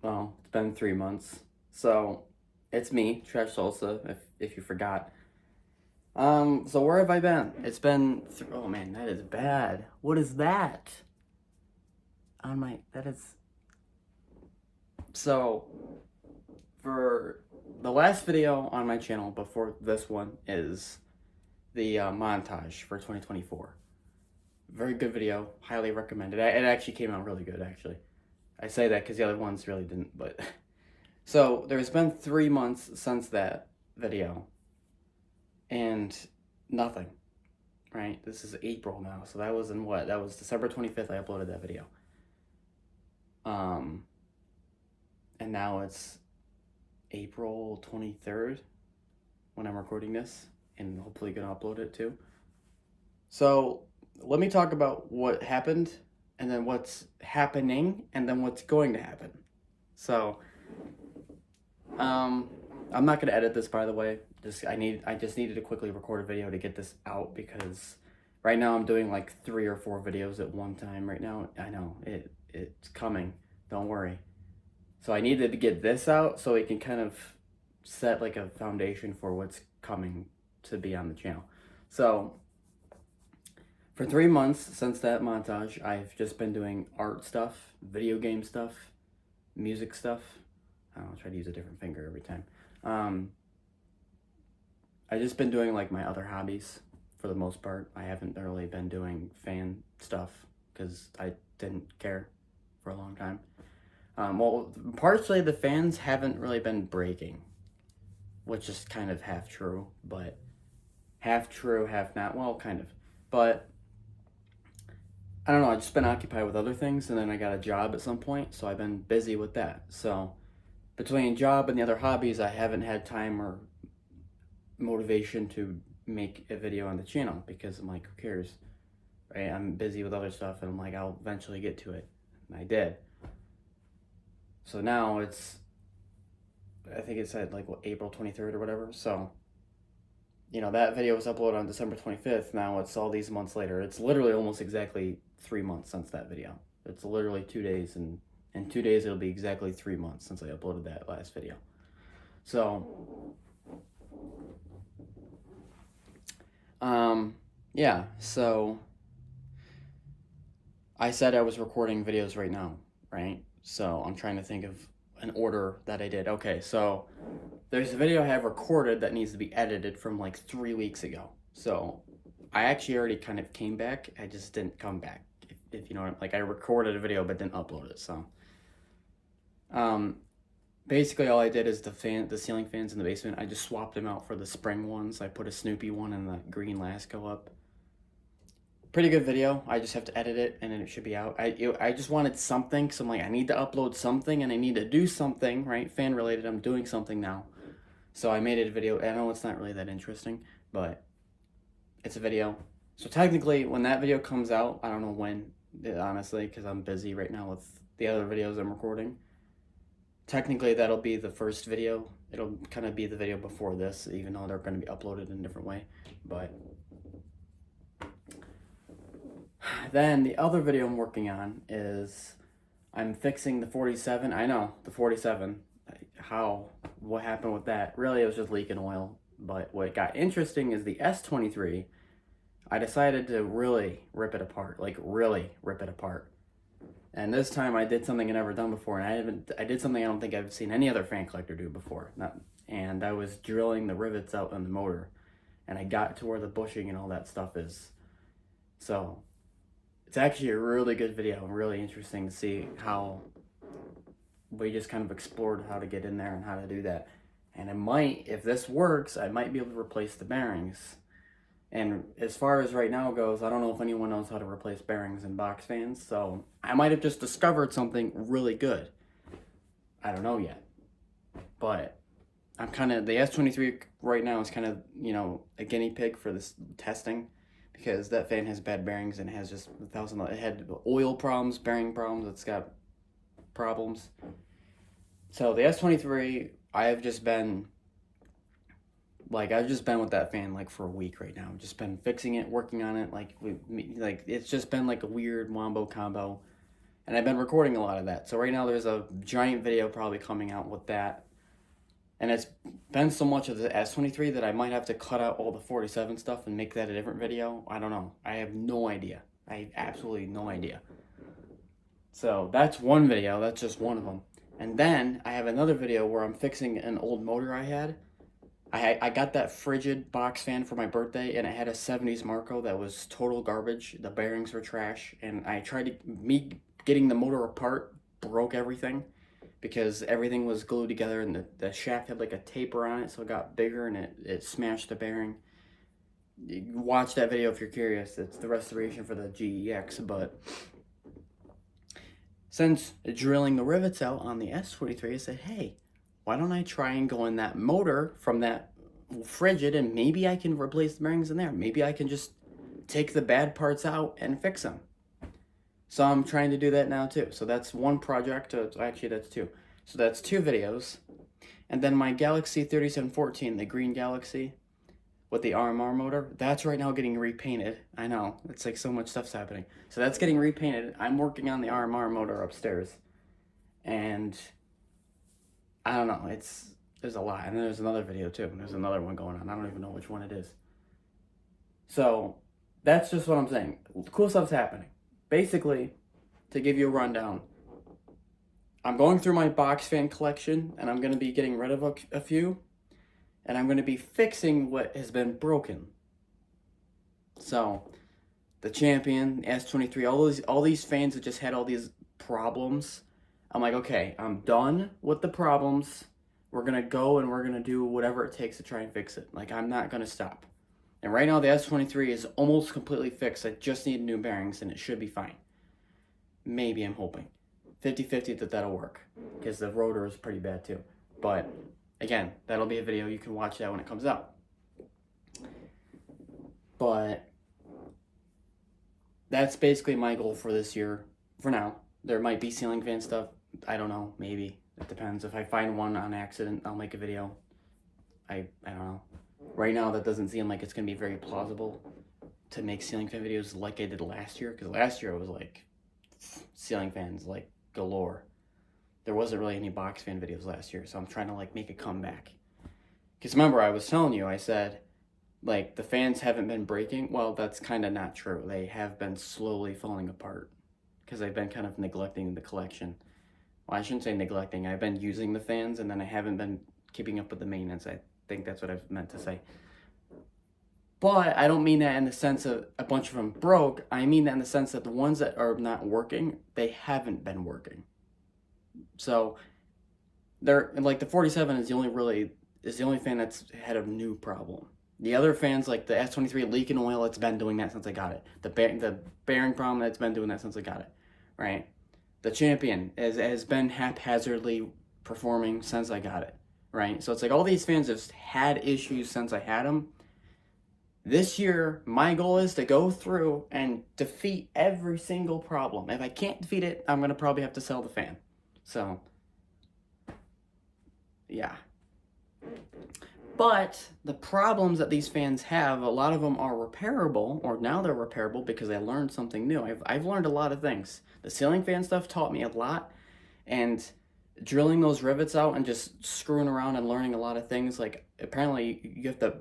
Well, it's been 3 months. So, it's me, Trash Salsa, if you forgot. So where have I been? It's been, oh man, that is bad. What is that? That is, so, for the last video on my channel before this one is the montage for 2024. Very good video, highly recommended. It actually came out really good, actually. I say that because the other ones really didn't, but... So, there's been 3 months since that video, and nothing, right? This is April now, so that was in what? That was December 25th I uploaded that video. And now it's April 23rd when I'm recording this, and hopefully gonna upload it too. So, let me talk about what happened, and then what's happening, and then what's going to happen. So, I'm not gonna edit this, by the way. I just needed to quickly record a video to get this out because right now I'm doing like 3 or 4 videos at one time right now. I know it's coming. Don't worry. So I needed to get this out so it can kind of set like a foundation for what's coming to be on the channel. So for 3 months since that montage, I've just been doing art stuff, video game stuff, music stuff. I'll try to use a different finger every time. I've just been doing like my other hobbies for the most part. I haven't really been doing fan stuff because I didn't care for a long time. Well, partially the fans haven't really been breaking, which is kind of half true, but half true, half not. Well, kind of. But I don't know, I've just been occupied with other things, and then I got a job at some point, so I've been busy with that. So between job and the other hobbies, I haven't had time or motivation to make a video on the channel because I'm like, who cares, right? I'm busy with other stuff, and I'm like, I'll eventually get to it, and I did. So now it's, I think it said like what, April 23rd or whatever. So, you know, that video was uploaded on December 25th. Now it's all these months later. It's literally almost exactly 3 months since that video. It's literally 2 days, and in 2 days it'll be exactly 3 months since I uploaded that last video. So, yeah, so I said I was recording videos right now, right? So I'm trying to think of an order that I did. Okay, so there's a video I have recorded that needs to be edited from like 3 weeks ago. So I actually already kind of came back. I just didn't come back. If you know what I'm, like, I recorded a video but didn't upload it. So basically all I did is the ceiling fans in the basement, I just swapped them out for the spring ones. I put a Snoopy one and the green Lasco up. Pretty good video. I just have to edit it and then it should be out. I just wanted something, so I'm like, I need to upload something and I need to do something, right? Fan related. I'm doing something now. So I made it a video. I know it's not really that interesting, but it's a video. So technically, when that video comes out, I don't know when, honestly, because I'm busy right now with the other videos I'm recording. Technically, that'll be the first video. It'll kind of be the video before this, even though they're going to be uploaded in a different way. But then the other video I'm working on is I'm fixing the 47. I know, the 47. What happened with that? Really, it was just leaking oil. But what got interesting is the S23. I decided to really rip it apart, like really rip it apart. And this time I did something I've never done before, and I did something I don't think I've seen any other fan collector do before. And I was drilling the rivets out on the motor, and I got to where the bushing and all that stuff is. So it's actually a really good video and really interesting to see how we just kind of explored how to get in there and how to do that. And if this works, I might be able to replace the bearings. And as far as right now goes, I don't know if anyone knows how to replace bearings in box fans, so I might have just discovered something really good. I don't know yet. But I'm kind of, the S23 right now is kind of, you know, a guinea pig for this testing, because that fan has bad bearings and it has just it had oil problems, bearing problems, it's got problems. So the S23, I've just been with that fan like for a week right now. I've just been fixing it, working on it. Like it's just been like a weird wombo combo. And I've been recording a lot of that. So right now there's a giant video probably coming out with that. And it's been so much of the S23 that I might have to cut out all the 47 stuff and make that a different video. I don't know. I have no idea. I have absolutely no idea. So that's one video. That's just one of them. And then I have another video where I'm fixing an old motor I had. I got that Frigid box fan for my birthday, and it had a 70s Marco that was total garbage. The bearings were trash, and I tried to, getting the motor apart broke everything because everything was glued together, and the shaft had like a taper on it, so it got bigger, and it smashed the bearing. Watch that video if you're curious. It's the restoration for the GEX, but since drilling the rivets out on the S23, I said, hey, why don't I try and go in that motor from that Frigid, and maybe I can replace the bearings in there. Maybe I can just take the bad parts out and fix them. So I'm trying to do that now too. So that's one project. Actually, that's two. So that's two videos. And then my Galaxy 3714, the green Galaxy with the RMR motor, that's right now getting repainted. I know, it's like so much stuff's happening. So that's getting repainted. I'm working on the RMR motor upstairs. And I don't know, there's a lot. And then there's another video too. There's another one going on. I don't even know which one it is. So that's just what I'm saying. Cool stuff's happening. Basically, to give you a rundown, I'm going through my box fan collection, and I'm going to be getting rid of a few, and I'm going to be fixing what has been broken. So, the Champion, the S23, all these fans that just had all these problems, I'm like, okay, I'm done with the problems. We're going to go and we're going to do whatever it takes to try and fix it. Like, I'm not going to stop. And right now, the S23 is almost completely fixed. I just need new bearings, and it should be fine. Maybe, I'm hoping. 50-50 that'll work, because the rotor is pretty bad too. But, again, that'll be a video. You can watch that when it comes out. But that's basically my goal for this year, for now. There might be ceiling fan stuff. I don't know, maybe. It depends. If I find one on accident, I'll make a video. I don't know. Right now, that doesn't seem like it's going to be very plausible to make ceiling fan videos like I did last year. Because last year, it was like ceiling fans, like, galore. There wasn't really any box fan videos last year. So I'm trying to, like, make a comeback. Because remember, I was telling you, I said, like, the fans haven't been breaking. Well, that's kind of not true. They have been slowly falling apart. Because I've been kind of neglecting the collection. Well, I shouldn't say neglecting. I've been using the fans, and then I haven't been keeping up with the maintenance. I think that's what I've meant to say. But I don't mean that in the sense of a bunch of them broke. I mean that in the sense that the ones that are not working, they haven't been working. So they're like the 47 is the only fan that's had a new problem. The other fans, like the S23 leaking oil, it's been doing that since I got it. The bearing problem, it's been doing that since I got it, right? The Champion has been haphazardly performing since I got it, right? So it's like all these fans have had issues since I had them. This year, my goal is to go through and defeat every single problem. If I can't defeat it, I'm going to probably have to sell the fan. So, yeah. But the problems that these fans have, a lot of them are repairable, or now they're repairable because I learned something new. I've learned a lot of things. The ceiling fan stuff taught me a lot, and drilling those rivets out and just screwing around and learning a lot of things. Like, apparently, you have to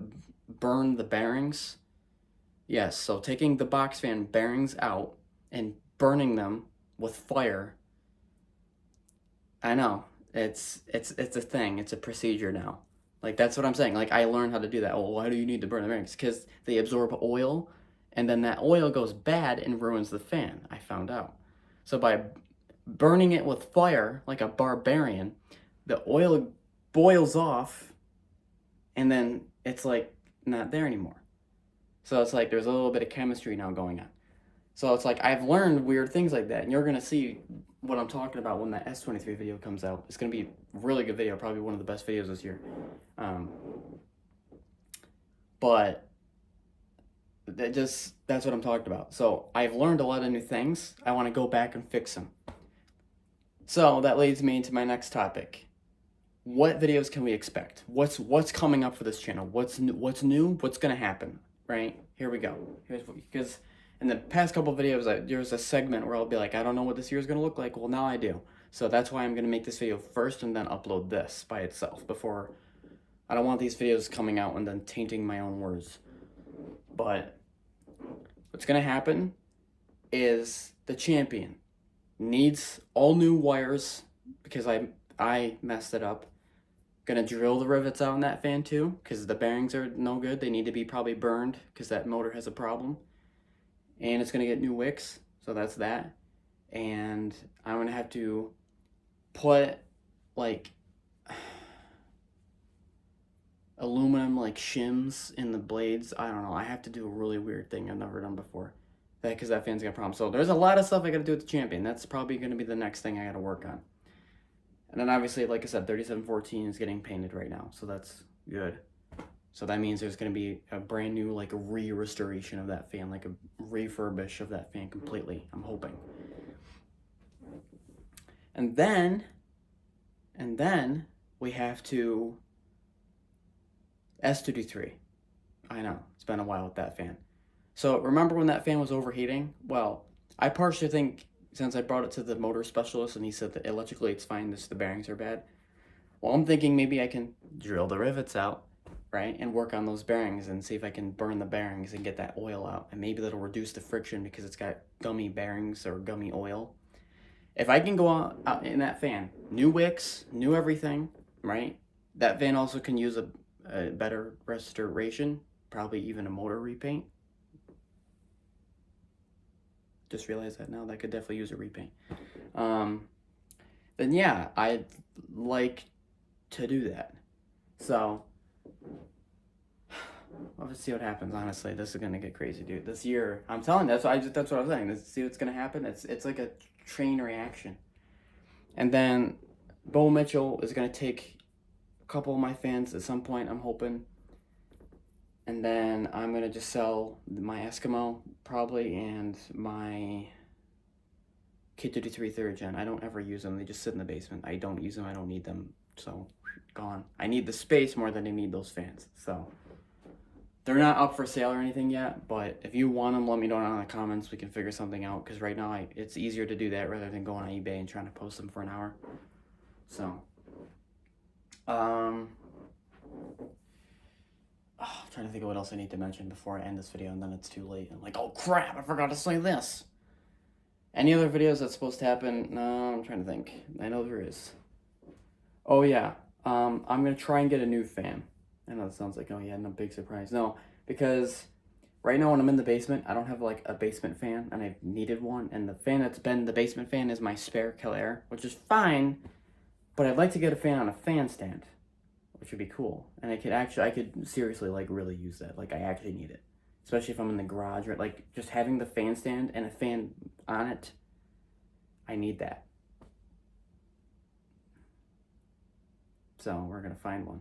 burn the bearings. Yes, so taking the box fan bearings out and burning them with fire. I know, it's a thing. It's a procedure now. Like, that's what I'm saying. Like, I learned how to do that. Oh, why do you need to burn the bearings? Because they absorb oil, and then that oil goes bad and ruins the fan, I found out. So by burning it with fire, like a barbarian, the oil boils off, and then it's, like, not there anymore. So it's like there's a little bit of chemistry now going on. So it's like I've learned weird things like that, and you're going to see what I'm talking about when that S23 video comes out. It's going to be a really good video, probably one of the best videos this year. But that's what I'm talking about. So I've learned a lot of new things. I want to go back and fix them. So that leads me into my next topic. What videos can we expect? What's coming up for this channel? What's new? What's going to happen? Right? Here we go. Because in the past couple of videos, there was a segment where I'll be like, I don't know what this year is going to look like. Well, now I do. So that's why I'm going to make this video first and then upload this by itself before. I don't want these videos coming out and then tainting my own words. But what's going to happen is the champion needs all new wires because I messed it up. Gonna drill the rivets out in that fan too because the bearings are no good. They need to be probably burned because that motor has a problem. And it's gonna get new wicks, so that's that. And I'm gonna have to put like aluminum like shims in the blades. I don't know. I have to do a really weird thing I've never done before. Because that fan's got problems. So there's a lot of stuff I gotta do with the champion. That's probably gonna be the next thing I gotta work on. And then obviously, like I said, 3714 is getting painted right now, so that's good. So that means there's gonna be a brand new like restoration of that fan, like a refurbish of that fan completely. I'm hoping. And then we have to S2D3. I know it's been a while with that fan. So remember when that fan was overheating? Well, I partially think since I brought it to the motor specialist and he said that electrically it's fine, just the bearings are bad. Well, I'm thinking maybe I can drill the rivets out, right? And work on those bearings and see if I can burn the bearings and get that oil out. And maybe that'll reduce the friction because it's got gummy bearings or gummy oil. If I can go out in that fan, new wicks, new everything, right? That fan also can use a better restoration, probably even a motor repaint. Just realized that now. That could definitely use a repaint. Then yeah, I'd like to do that. So, let's see what happens. Honestly, this is gonna get crazy, dude. This year, I'm telling you, that's what I was saying. Let's see what's gonna happen. It's like a train reaction. And then Bo Mitchell is gonna take a couple of my fans at some point. I'm hoping. And then I'm going to just sell my Eskimo, probably, and my K33 3rd Gen. I don't ever use them. They just sit in the basement. I don't use them. I don't need them. So, gone. I need the space more than I need those fans. So, they're not up for sale or anything yet, but if you want them, let me know down in the comments. We can figure something out, because right now, it's easier to do that rather than going on eBay and trying to post them for an hour. So, I'm trying to think of what else I need to mention before I end this video, and then it's too late. I'm like, oh crap, I forgot to say this. Any other videos that's supposed to happen? No, I'm trying to think. I know there is. Oh yeah, I'm gonna try and get a new fan. I know it sounds like, oh yeah, no big surprise. No, because right now when I'm in the basement, I don't have like a basement fan, and I've needed one, and the fan that's been the basement fan is my spare Kellair, which is fine, but I'd like to get a fan on a fan stand, which would be cool. And I could seriously, like, really use that. Like, I actually need it. Especially if I'm in the garage, right? Like, just having the fan stand and a fan on it, I need that. So, we're gonna find one.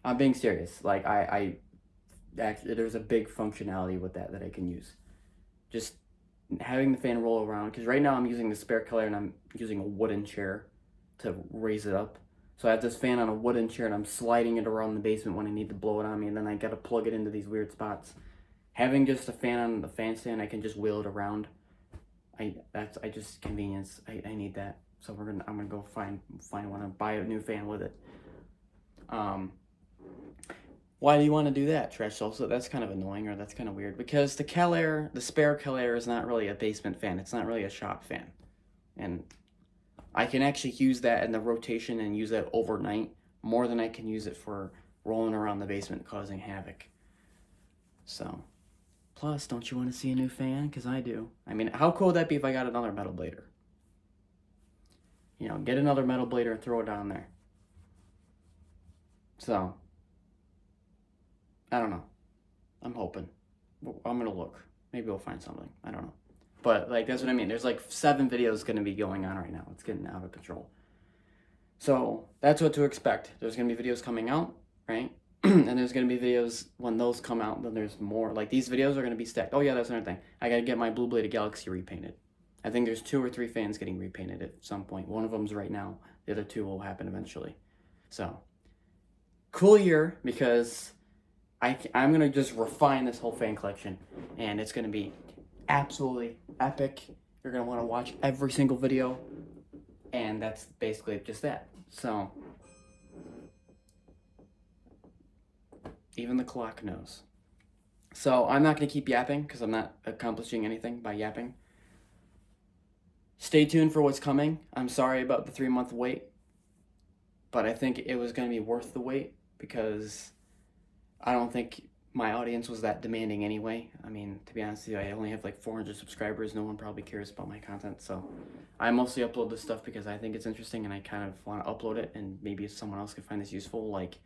I'm being serious. Like, I actually, there's a big functionality with that I can use. Just having the fan roll around, because right now I'm using the spare color and I'm using a wooden chair to raise it up. So I have this fan on a wooden chair and I'm sliding it around the basement when I need to blow it on me, and then I gotta plug it into these weird spots. Having just a fan on the fan stand, I can just wheel it around. I just convenience. I need that. So I'm gonna go find one and buy a new fan with it. Why do you want to do that, Trash Soul? So that's kind of annoying, or that's kind of weird, because the spare Kellair is not really a basement fan. It's not really a shop fan. And I can actually use that in the rotation and use that overnight more than I can use it for rolling around the basement causing havoc. So, plus, don't you want to see a new fan? Because I do. I mean, how cool would that be if I got another metal blader? You know, get another metal blader and throw it down there. So, I don't know. I'm hoping. I'm going to look. Maybe we'll find something. I don't know. But, like, that's what I mean. There's, like, 7 videos going to be going on right now. It's getting out of control. So, that's what to expect. There's going to be videos coming out, right? And there's going to be videos, when those come out, then there's more. Like, these videos are going to be stacked. Oh, yeah, that's another thing. I got to get my Blue Bladed Galaxy repainted. I think there's 2 or 3 fans getting repainted at some point. One of them's right now. The other 2 will happen eventually. So, cool year, because I'm gonna just refine this whole fan collection, and it's gonna be absolutely epic. You're gonna want to watch every single video, and that's basically just that. So even the clock knows. So I'm not gonna keep yapping because I'm not accomplishing anything by yapping. Stay tuned for what's coming. I'm sorry about the 3-month wait, but I think it was gonna be worth the wait because I don't think my audience was that demanding anyway. I mean, to be honest with you, I only have like 400 subscribers. No one probably cares about my content. So I mostly upload this stuff because I think it's interesting and I kind of want to upload it, and maybe someone else could find this useful. Like,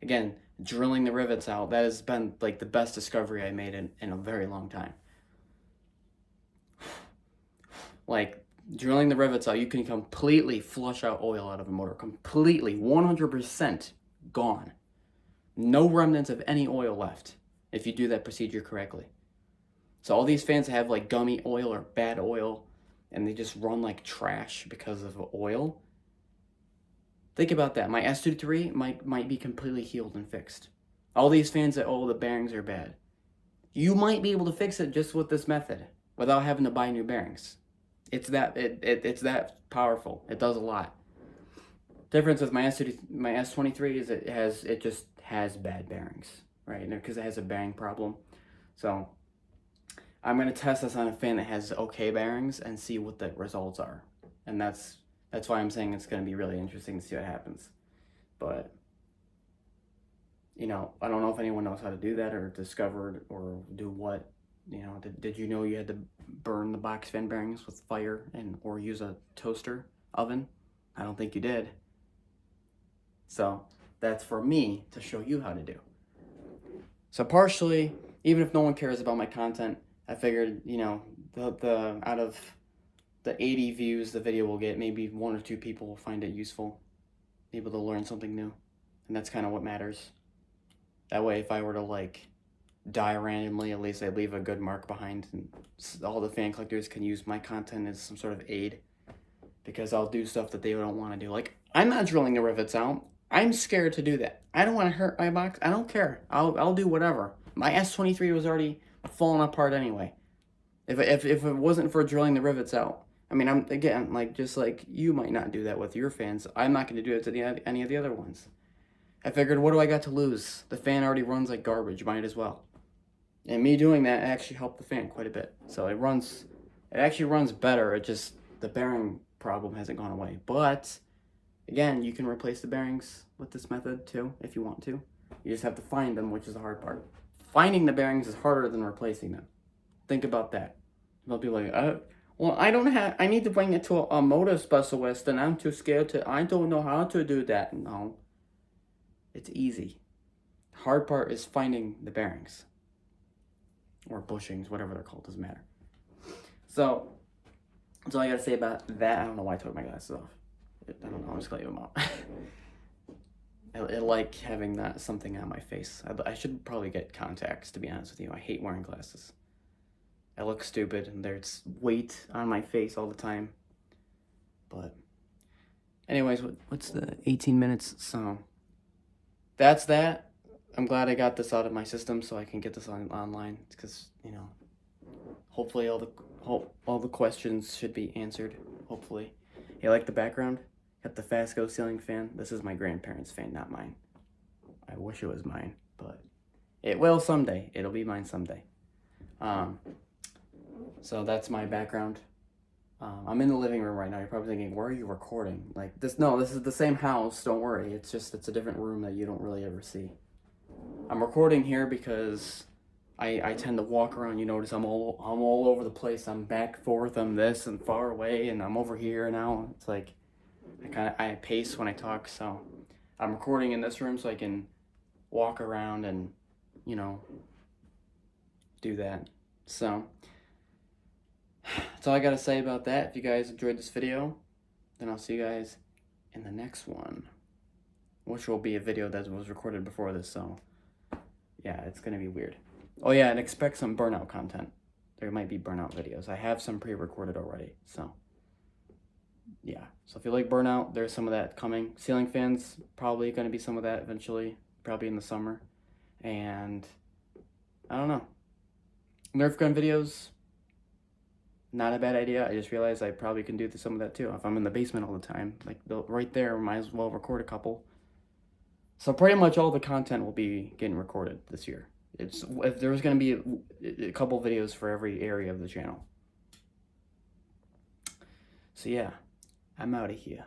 again, drilling the rivets out, that has been like the best discovery I made in a very long time. Like, drilling the rivets out, you can completely flush out oil out of a motor. Completely, 100% gone. No remnants of any oil left if you do that procedure correctly. So all these fans have like gummy oil or bad oil, and they just run like trash because of oil. Think about that. My S23 might be completely healed and fixed. All these fans that, oh, the bearings are bad. You might be able to fix it just with this method without having to buy new bearings. It's that powerful. It does a lot. Difference with my S23 is it just has bad bearings, right? Because it has a bearing problem. So I'm gonna test this on a fan that has okay bearings and see what the results are. And that's why I'm saying it's gonna be really interesting to see what happens. But I don't know if anyone knows how to do that or discovered or do what. Did you know you had to burn the box fan bearings with fire or use a toaster oven? I don't think you did. So that's for me to show you how to do. So partially, even if no one cares about my content, I figured, the out of the 80 views the video will get, maybe 1 or 2 people will find it useful, able to learn something new. And that's kind of what matters. That way, if I were to like die randomly, at least I leave a good mark behind, and all the fan collectors can use my content as some sort of aid, because I'll do stuff that they don't want to do. Like, I'm not drilling the rivets out. I'm scared to do that. I don't want to hurt my box. I don't care. I'll do whatever. My S23 was already falling apart anyway. If it wasn't for drilling the rivets out, I mean, I'm again just like you might not do that with your fans. I'm not going to do it to any of the other ones. I figured, what do I got to lose? The fan already runs like garbage. Might as well. And me doing that actually helped the fan quite a bit. So it actually runs better. It just, the bearing problem hasn't gone away. But again, you can replace the bearings with this method too if you want to. You just have to find them, which is the hard part. Finding the bearings is harder than replacing them. Think about that. They'll be like, I need to bring it to a motor specialist and I'm too scared I don't know how to do that. No, it's easy. Hard part is finding the bearings. Or bushings, whatever they're called, doesn't matter. So, that's all I gotta say about that. I don't know why I took my glasses off. I don't know, I'm just gonna leave them out. I like having something on my face. I should probably get contacts, to be honest with you. I hate wearing glasses. I look stupid, and there's weight on my face all the time. But, anyways, what's the 18 minutes? So, that's that. I'm glad I got this out of my system so I can get this online, because, hopefully all the questions should be answered, hopefully. You like the background? Got the Fastgo ceiling fan. This is my grandparents' fan, not mine. I wish it was mine, but it will someday. It'll be mine someday. So that's my background. I'm in the living room right now. You're probably thinking, where are you recording? Like this? No, this is the same house. Don't worry. It's a different room that you don't really ever see. I'm recording here because I tend to walk around. You notice I'm all over the place. I'm back, forth. I'm this and far away, and I'm over here now. It's like I pace when I talk. So I'm recording in this room so I can walk around and do that. So that's all I gotta say about that. If you guys enjoyed this video, then I'll see you guys in the next one, which will be a video that was recorded before this. So yeah, it's gonna be weird. Oh yeah, and expect some burnout content. There might be burnout videos. I have some pre-recorded already. So yeah, so if you like burnout, there's some of that coming. Ceiling fans, probably gonna be some of that eventually, probably in the summer. And I don't know. Nerf gun videos, not a bad idea. I just realized I probably can do some of that too. If I'm in the basement all the time, like right there, might as well record a couple. So pretty much all the content will be getting recorded this year. It's if there's going to be a couple videos for every area of the channel. So yeah, I'm out of here.